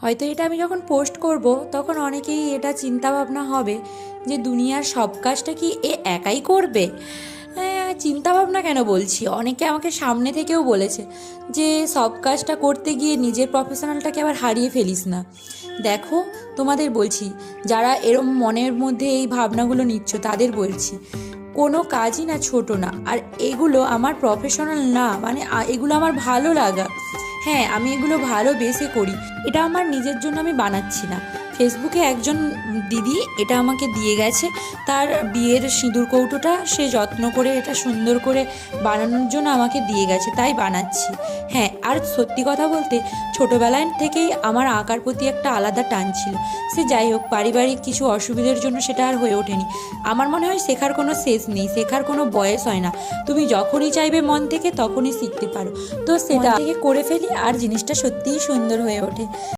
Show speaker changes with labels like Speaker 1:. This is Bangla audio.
Speaker 1: হয়তো এটা আমি যখন পোস্ট করব তখন অনেকেই এটা চিন্তা ভাবনা হবে যে দুনিয়ার সব কাজটা কি এ একাই করবে। চিন্তা ভাবনা কেন বলছি, অনেকে আমাকে সামনে থেকেও বলেছে যে সব কাজটা করতে গিয়ে নিজের প্রফেশনালটাকে আবার হারিয়ে ফেলিস না। দেখো, তোমাদের বলছি, যারা এরম মনের মধ্যে এই ভাবনাগুলো নিচ্ছ তাদের বলছি, কোনো কাজই না ছোট না। আর এগুলো আমার প্রফেশনাল না, মানে এগুলো আমার ভালো লাগা। হ্যাঁ, আমি এগুলো ভালোবেসে করি, এটা আমার নিজের জন্য আমি বানাচ্ছি না। ফেসবুকে একজন দিদি এটা আমাকে দিয়ে গেছে, তার বিয়ের সিঁদুর কৌটোটা সে যত্ন করে এটা সুন্দর করে বানানোর জন্য আমাকে দিয়ে গেছে, তাই বানাচ্ছি। হ্যাঁ, আর সত্যি কথা বলতে ছোটোবেলায় থেকেই আমার আঁকার প্রতি একটা আলাদা টান ছিল। সে যাই হোক, পারিবারিক কিছু অসুবিধার জন্য সেটা আর হয়ে ওঠেনি। আমার মনে হয় শেখার কোনো শেষ নেই, শেখার কোনো বয়স হয় না। তুমি যখনই চাইবে মন থেকে তখনই শিখতে পারো। তো সেটা থেকে করে ফেলি আর জিনিসটা সত্যিই সুন্দর হয়ে ওঠে।